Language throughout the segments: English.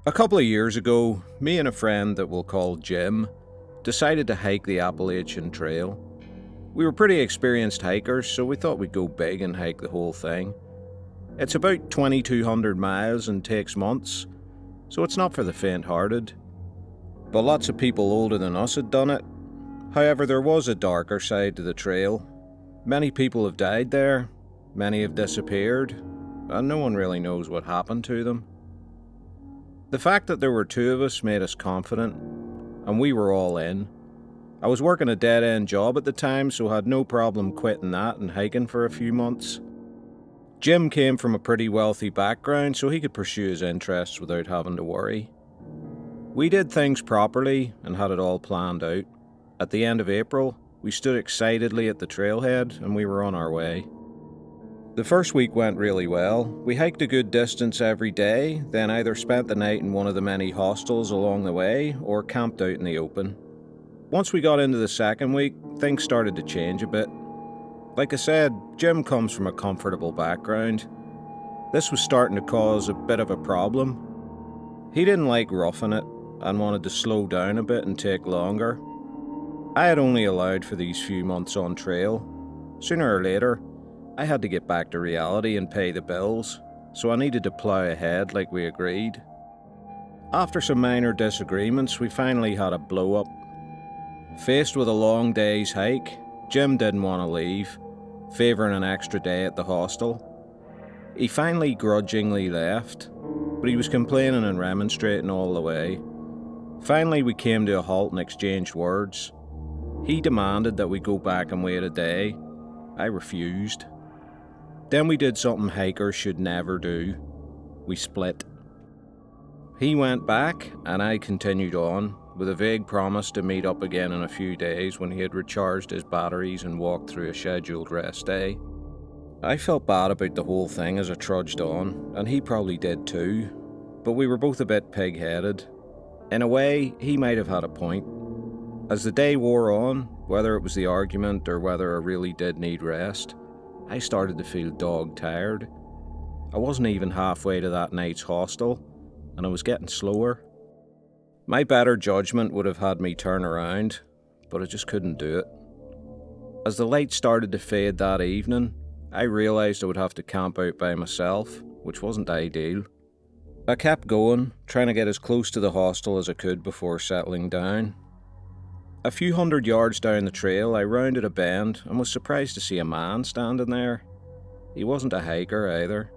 A couple of years ago, me and a friend that we'll call Jim decided to hike the Appalachian Trail. We were pretty experienced hikers, so we thought we'd go big and hike the whole thing. It's about 2,200 miles and takes months, so it's not for the faint-hearted. But lots of people older than us had done it. However, there was a darker side to the trail. Many people have died there, many have disappeared, and no one really knows what happened to them. The fact that there were two of us made us confident, and we were all in. I was working a dead-end job at the time, so had no problem quitting that and hiking for a few months. Jim came from a pretty wealthy background, so he could pursue his interests without having to worry. We did things properly and had it all planned out. At the end of April, we stood excitedly at the trailhead and we were on our way. The first week went really well. We hiked a good distance every day, then either spent the night in one of the many hostels along the way or camped out in the open. Once we got into the second week, things started to change a bit. Like I said, Jim comes from a comfortable background. This was starting to cause a bit of a problem. He didn't like roughing it and wanted to slow down a bit and take longer. I had only allowed for these few months on trail. Sooner or later, I had to get back to reality and pay the bills, so I needed to plough ahead like we agreed. After some minor disagreements, we finally had a blow-up. Faced with a long day's hike, Jim didn't want to leave, favouring an extra day at the hostel. He finally grudgingly left, but he was complaining and remonstrating all the way. Finally, we came to a halt and exchanged words. He demanded that we go back and wait a day. I refused. Then we did something hikers should never do. We split. He went back and I continued on, with a vague promise to meet up again in a few days when he had recharged his batteries and walked through a scheduled rest day. I felt bad about the whole thing as I trudged on, and he probably did too, but we were both a bit pig-headed. In a way, he might have had a point. As the day wore on, whether it was the argument or whether I really did need rest, I started to feel dog-tired. I wasn't even halfway to that night's hostel, and I was getting slower. My better judgment would have had me turn around, but I just couldn't do it. As the light started to fade that evening, I realised I would have to camp out by myself, which wasn't ideal. I kept going, trying to get as close to the hostel as I could before settling down. A few hundred yards down the trail, I rounded a bend and was surprised to see a man standing there. He wasn't a hiker either.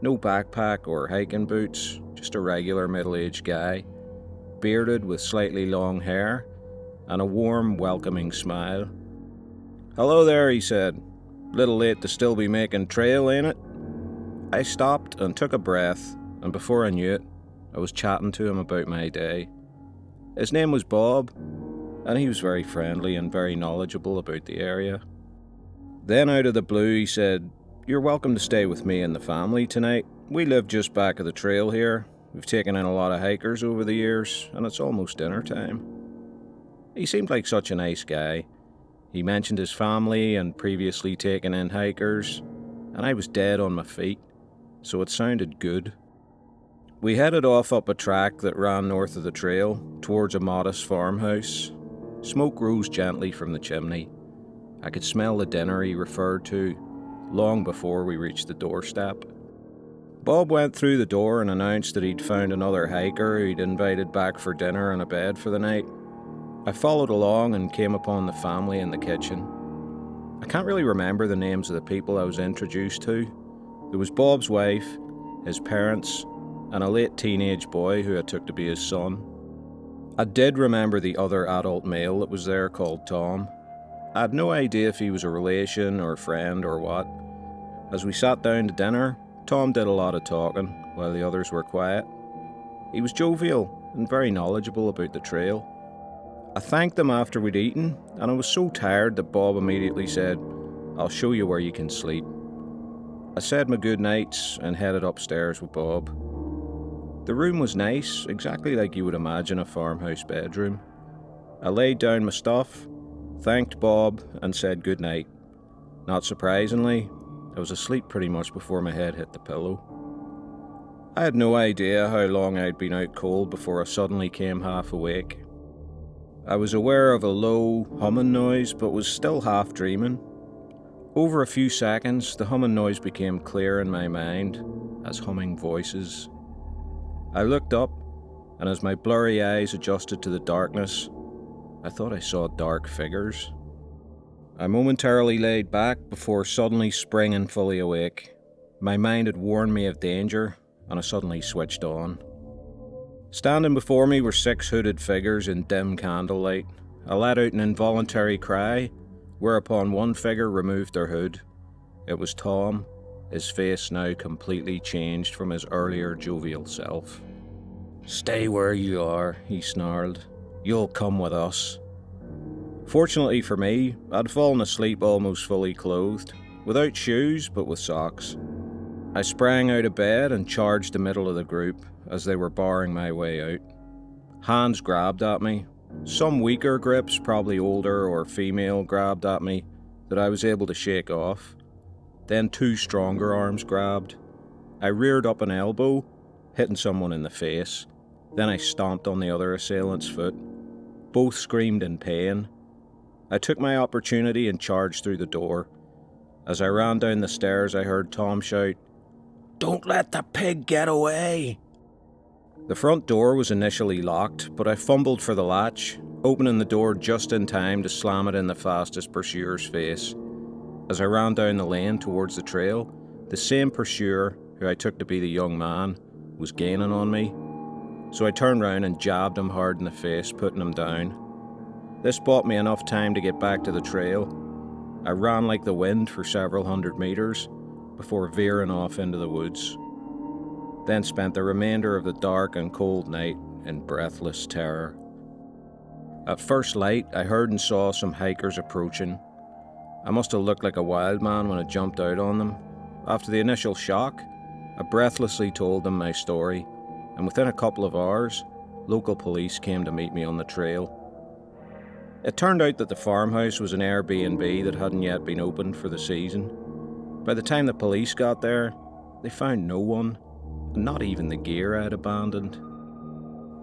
No backpack or hiking boots, just a regular middle-aged guy, bearded with slightly long hair and a warm, welcoming smile. "Hello there," he said. "Little late to still be making trail, ain't it?" I stopped and took a breath, and before I knew it, I was chatting to him about my day. His name was Bob, and he was very friendly and very knowledgeable about the area. Then out of the blue he said, "You're welcome to stay with me and the family tonight. We live just back of the trail here. We've taken in a lot of hikers over the years, and it's almost dinner time." He seemed like such a nice guy. He mentioned his family and previously taken in hikers, and I was dead on my feet, so it sounded good. We headed off up a track that ran north of the trail, towards a modest farmhouse. Smoke rose gently from the chimney. I could smell the dinner he referred to, long before we reached the doorstep. Bob went through the door and announced that he'd found another hiker who he'd invited back for dinner and a bed for the night. I followed along and came upon the family in the kitchen. I can't really remember the names of the people I was introduced to. There was Bob's wife, his parents, and a late teenage boy who I took to be his son. I did remember the other adult male that was there called Tom. I had no idea if he was a relation or friend or what. As we sat down to dinner, Tom did a lot of talking while the others were quiet. He was jovial and very knowledgeable about the trail. I thanked them after we'd eaten, and I was so tired that Bob immediately said, "I'll show you where you can sleep." I said my good nights and headed upstairs with Bob. The room was nice, exactly like you would imagine a farmhouse bedroom. I laid down my stuff, thanked Bob, and said good night. Not surprisingly, I was asleep pretty much before my head hit the pillow. I had no idea how long I'd been out cold before I suddenly came half awake. I was aware of a low, humming noise, but was still half dreaming. Over a few seconds, the humming noise became clear in my mind as humming voices. I looked up, and as my blurry eyes adjusted to the darkness, I thought I saw dark figures. I momentarily laid back before suddenly springing fully awake. My mind had warned me of danger, and I suddenly switched on. Standing before me were 6 hooded figures in dim candlelight. I let out an involuntary cry, whereupon one figure removed their hood. It was Tom, his face now completely changed from his earlier jovial self. "Stay where you are," he snarled. "You'll come with us." Fortunately for me, I'd fallen asleep almost fully clothed, without shoes but with socks. I sprang out of bed and charged the middle of the group as they were barring my way out. Hands grabbed at me. Some weaker grips, probably older or female, grabbed at me that I was able to shake off. Then 2 stronger arms grabbed. I reared up an elbow, hitting someone in the face. Then I stomped on the other assailant's foot. Both screamed in pain. I took my opportunity and charged through the door. As I ran down the stairs, I heard Tom shout, "Don't let the pig get away!" The front door was initially locked, but I fumbled for the latch, opening the door just in time to slam it in the fastest pursuer's face. As I ran down the lane towards the trail, the same pursuer, who I took to be the young man, was gaining on me. So I turned round and jabbed him hard in the face, putting him down. This bought me enough time to get back to the trail. I ran like the wind for several hundred meters before veering off into the woods. Then spent the remainder of the dark and cold night in breathless terror. At first light, I heard and saw some hikers approaching. I must have looked like a wild man when I jumped out on them. After the initial shock, I breathlessly told them my story, and within a couple of hours, local police came to meet me on the trail. It turned out that the farmhouse was an Airbnb that hadn't yet been opened for the season. By the time the police got there, they found no one, and not even the gear I'd abandoned.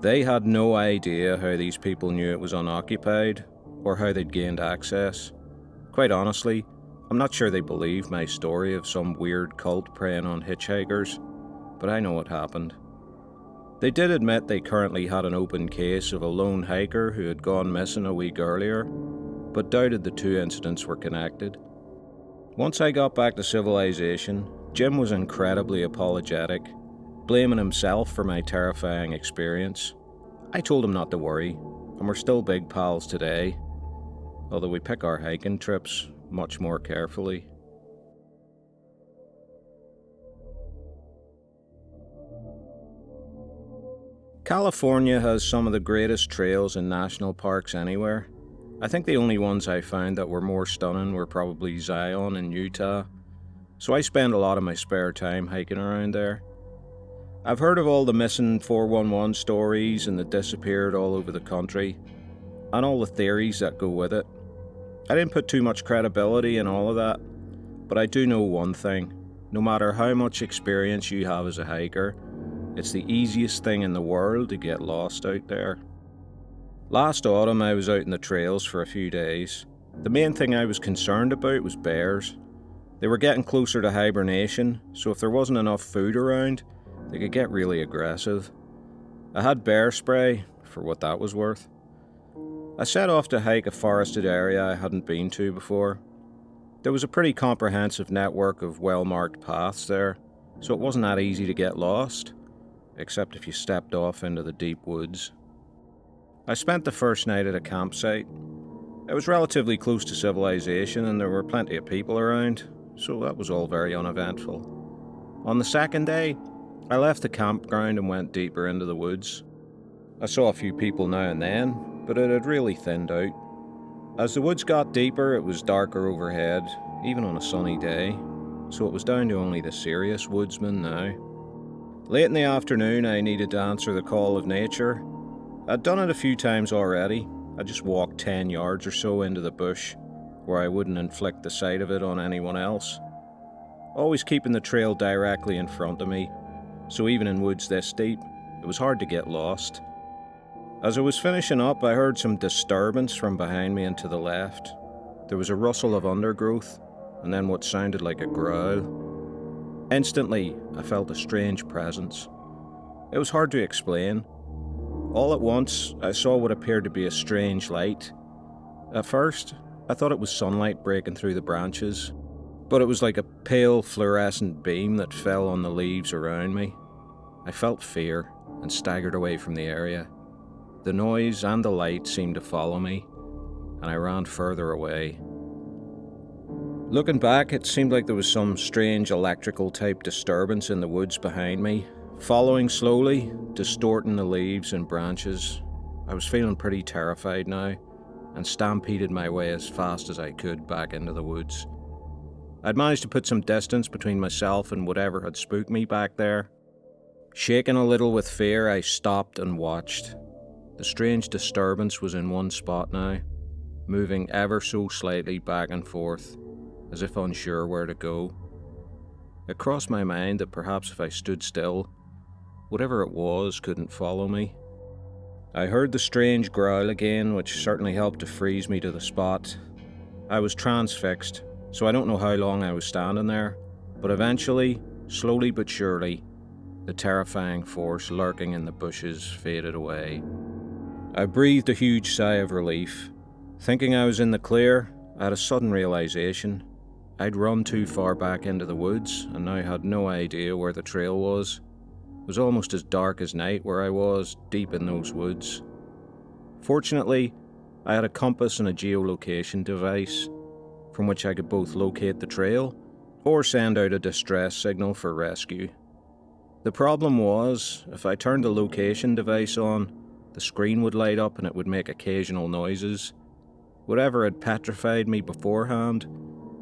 They had no idea how these people knew it was unoccupied, or how they'd gained access. Quite honestly, I'm not sure they believed my story of some weird cult preying on hitchhikers, but I know what happened. They did admit they currently had an open case of a lone hiker who had gone missing a week earlier, but doubted the 2 incidents were connected. Once I got back to civilization, Jim was incredibly apologetic, blaming himself for my terrifying experience. I told him not to worry, and we're still big pals today, although we pick our hiking trips much more carefully. California has some of the greatest trails and national parks anywhere. I think the only ones I found that were more stunning were probably Zion in Utah, so I spend a lot of my spare time hiking around there. I've heard of all the missing 411 stories and the disappeared all over the country, and all the theories that go with it. I didn't put too much credibility in all of that, but I do know one thing. No matter how much experience you have as a hiker, it's the easiest thing in the world to get lost out there. Last autumn, I was out in the trails for a few days. The main thing I was concerned about was bears. They were getting closer to hibernation, so if there wasn't enough food around, they could get really aggressive. I had bear spray, for what that was worth. I set off to hike a forested area I hadn't been to before. There was a pretty comprehensive network of well-marked paths there, so it wasn't that easy to get lost, except if you stepped off into the deep woods. I spent the first night at a campsite. It was relatively close to civilization and there were plenty of people around, so that was all very uneventful. On the second day, I left the campground and went deeper into the woods. I saw a few people now and then, but it had really thinned out. As the woods got deeper, it was darker overhead, even on a sunny day, so it was down to only the serious woodsmen now. Late in the afternoon, I needed to answer the call of nature. I'd done it a few times already. I just walked 10 yards or so into the bush, where I wouldn't inflict the sight of it on anyone else. Always keeping the trail directly in front of me, so even in woods this deep, it was hard to get lost. As I was finishing up, I heard some disturbance from behind me and to the left. There was a rustle of undergrowth, and then what sounded like a growl. Instantly, I felt a strange presence. It was hard to explain. All at once, I saw what appeared to be a strange light. At first, I thought it was sunlight breaking through the branches, but it was like a pale fluorescent beam that fell on the leaves around me. I felt fear and staggered away from the area. The noise and the light seemed to follow me, and I ran further away. Looking back, it seemed like there was some strange electrical type disturbance in the woods behind me, following slowly, distorting the leaves and branches. I was feeling pretty terrified now, and stampeded my way as fast as I could back into the woods. I'd managed to put some distance between myself and whatever had spooked me back there. Shaken a little with fear, I stopped and watched. The strange disturbance was in one spot now, moving ever so slightly back and forth, as if unsure where to go. It crossed my mind that perhaps if I stood still, whatever it was couldn't follow me. I heard the strange growl again, which certainly helped to freeze me to the spot. I was transfixed, so I don't know how long I was standing there, but eventually, slowly but surely, the terrifying force lurking in the bushes faded away. I breathed a huge sigh of relief. Thinking I was in the clear, I had a sudden realization. I'd run too far back into the woods and now had no idea where the trail was. It was almost as dark as night where I was, deep in those woods. Fortunately, I had a compass and a geolocation device, from which I could both locate the trail or send out a distress signal for rescue. The problem was, if I turned the location device on, the screen would light up and it would make occasional noises. Whatever had petrified me beforehand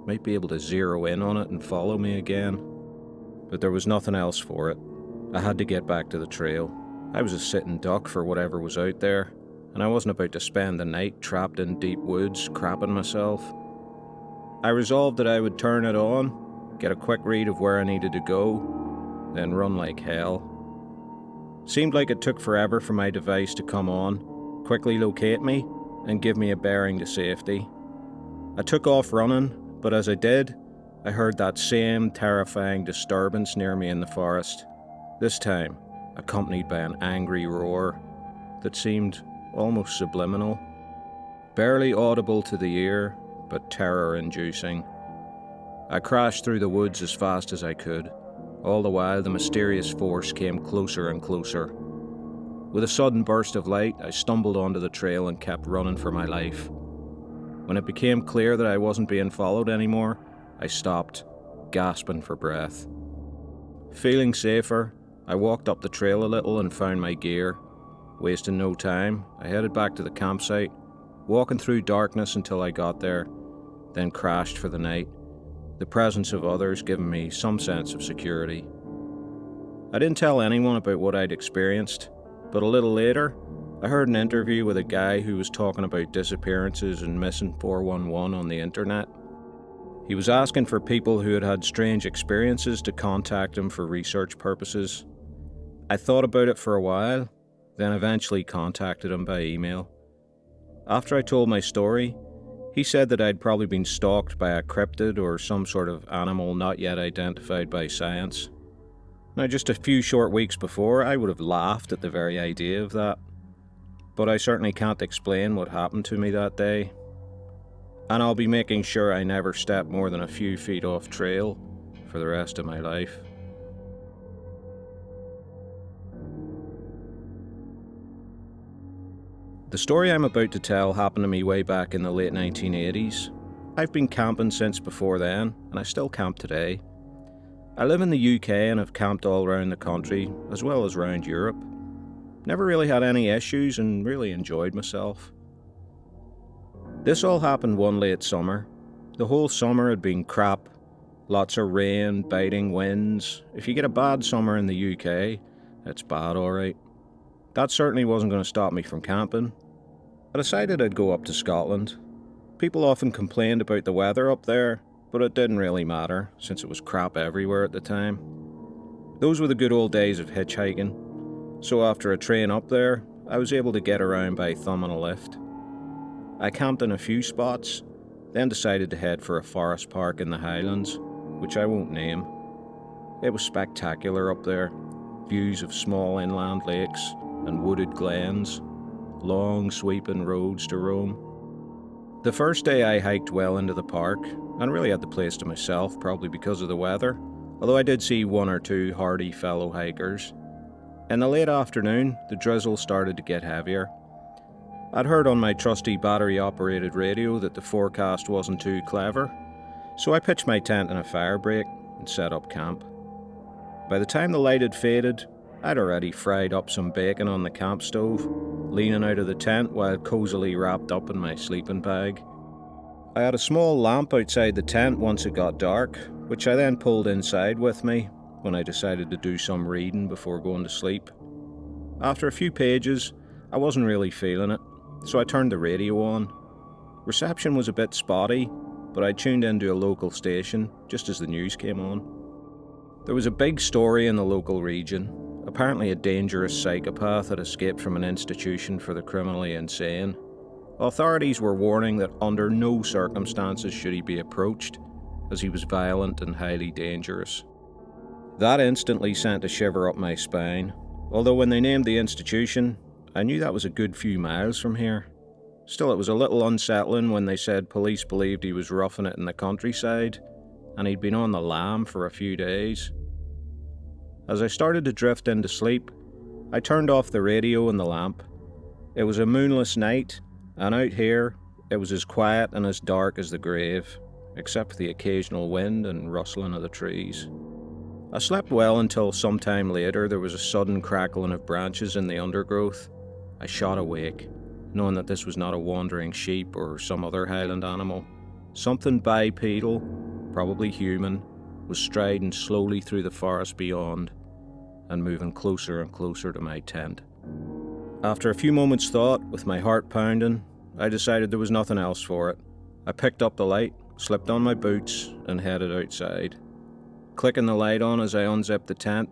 might be able to zero in on it and follow me again. But there was nothing else for it. I had to get back to the trail. I was a sitting duck for whatever was out there, and I wasn't about to spend the night trapped in deep woods, crapping myself. I resolved that I would turn it on, get a quick read of where I needed to go, then run like hell. Seemed like it took forever for my device to come on, quickly locate me, and give me a bearing to safety. I took off running, but as I did, I heard that same terrifying disturbance near me in the forest. This time, accompanied by an angry roar that seemed almost subliminal, barely audible to the ear, but terror-inducing. I crashed through the woods as fast as I could. All the while, the mysterious force came closer and closer. With a sudden burst of light, I stumbled onto the trail and kept running for my life. When it became clear that I wasn't being followed anymore, I stopped, gasping for breath. Feeling safer, I walked up the trail a little and found my gear. Wasting no time, I headed back to the campsite, walking through darkness until I got there, then crashed for the night, the presence of others giving me some sense of security. I didn't tell anyone about what I'd experienced, but a little later, I heard an interview with a guy who was talking about disappearances and missing 411 on the internet. He was asking for people who had had strange experiences to contact him for research purposes. I thought about it for a while, then eventually contacted him by email. After I told my story, he said that I'd probably been stalked by a cryptid or some sort of animal not yet identified by science. Now, just a few short weeks before, I would have laughed at the very idea of that. But I certainly can't explain what happened to me that day. And I'll be making sure I never step more than a few feet off trail for the rest of my life. The story I'm about to tell happened to me way back in the late 1980s. I've been camping since before then, and I still camp today. I live in the UK and have camped all around the country, as well as around Europe. Never really had any issues and really enjoyed myself. This all happened one late summer. The whole summer had been crap. Lots of rain, biting winds. If you get a bad summer in the UK, it's bad alright. That certainly wasn't going to stop me from camping. I decided I'd go up to Scotland. People often complained about the weather up there, but it didn't really matter, since it was crap everywhere at the time. Those were the good old days of hitchhiking, so after a train up there, I was able to get around by thumbing a lift. I camped in a few spots, then decided to head for a forest park in the Highlands, which I won't name. It was spectacular up there, views of small inland lakes and wooded glens, long sweeping roads to roam. The first day I hiked well into the park, and really had the place to myself, probably because of the weather, although I did see one or two hardy fellow hikers. In the late afternoon, the drizzle started to get heavier. I'd heard on my trusty battery-operated radio that the forecast wasn't too clever, so I pitched my tent in a fire break and set up camp. By the time the light had faded, I'd already fried up some bacon on the camp stove, leaning out of the tent while cozily wrapped up in my sleeping bag. I had a small lamp outside the tent once it got dark, which I then pulled inside with me when I decided to do some reading before going to sleep. After a few pages, I wasn't really feeling it, so I turned the radio on. Reception was a bit spotty, but I tuned into a local station just as the news came on. There was a big story in the local region. Apparently a dangerous psychopath had escaped from an institution for the criminally insane. Authorities were warning that under no circumstances should he be approached, as he was violent and highly dangerous. That instantly sent a shiver up my spine, although when they named the institution, I knew that was a good few miles from here. Still, it was a little unsettling when they said police believed he was roughing it in the countryside, and he'd been on the lam for a few days. As I started to drift into sleep, I turned off the radio and the lamp. It was a moonless night, and out here, it was as quiet and as dark as the grave, except for the occasional wind and rustling of the trees. I slept well until sometime later there was a sudden crackling of branches in the undergrowth. I shot awake, knowing that this was not a wandering sheep or some other Highland animal. Something bipedal, probably human, was striding slowly through the forest beyond and moving closer and closer to my tent. After a few moments' thought, with my heart pounding, I decided there was nothing else for it. I picked up the light, slipped on my boots, and headed outside. Clicking the light on as I unzipped the tent,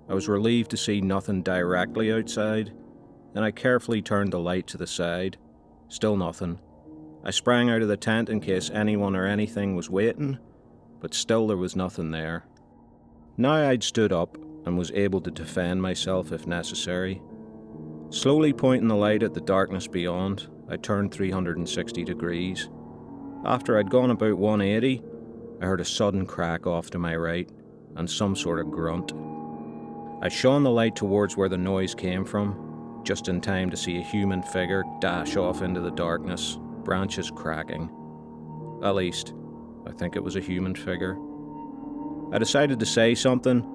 I was relieved to see nothing directly outside, and I carefully turned the light to the side. Still nothing. I sprang out of the tent in case anyone or anything was waiting, but still there was nothing there. Now I'd stood up and was able to defend myself if necessary. Slowly pointing the light at the darkness beyond, I turned 360 degrees. After I'd gone about 180, I heard a sudden crack off to my right, and some sort of grunt. I shone the light towards where the noise came from, just in time to see a human figure dash off into the darkness, branches cracking. At least, I think it was a human figure. I decided to say something,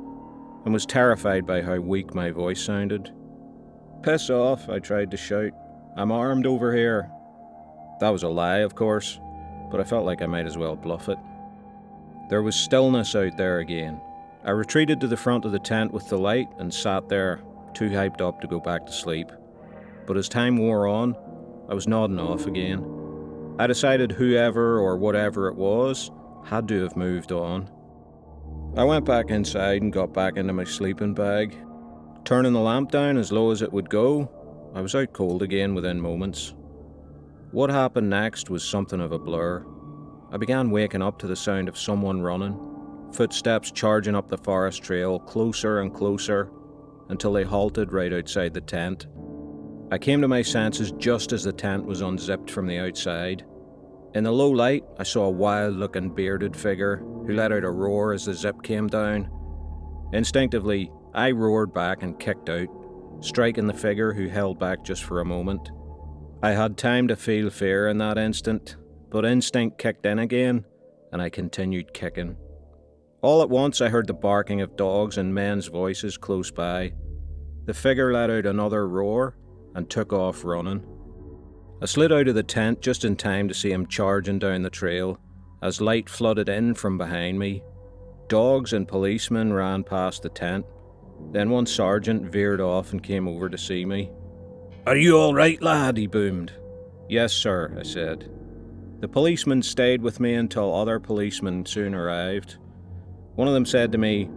and was terrified by how weak my voice sounded. "Piss off," I tried to shout. "I'm armed over here." That was a lie, of course, but I felt like I might as well bluff it. There was stillness out there again. I retreated to the front of the tent with the light and sat there, too hyped up to go back to sleep. But as time wore on, I was nodding off again. I decided whoever or whatever it was had to have moved on. I went back inside and got back into my sleeping bag. Turning the lamp down as low as it would go, I was out cold again within moments. What happened next was something of a blur. I began waking up to the sound of someone running, footsteps charging up the forest trail closer and closer until they halted right outside the tent. I came to my senses just as the tent was unzipped from the outside. In the low light, I saw a wild-looking bearded figure who let out a roar as the zip came down. Instinctively, I roared back and kicked out, striking the figure who held back just for a moment. I had time to feel fear in that instant, but instinct kicked in again, and I continued kicking. All at once I heard the barking of dogs and men's voices close by. The figure let out another roar and took off running. I slid out of the tent just in time to see him charging down the trail as light flooded in from behind me. Dogs and policemen ran past the tent. Then one sergeant veered off and came over to see me. "Are you all right, lad?" he boomed. "Yes, sir," I said. The policeman stayed with me until other policemen soon arrived. One of them said to me,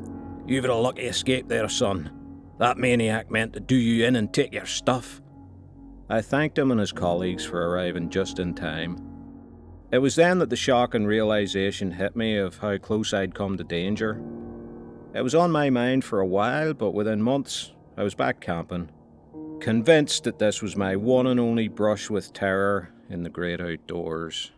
"You've had a lucky escape there, son. That maniac meant to do you in and take your stuff." I thanked him and his colleagues for arriving just in time. It was then that the shock and realisation hit me of how close I'd come to danger. It was on my mind for a while, but within months, I was back camping, convinced that this was my one and only brush with terror in the great outdoors.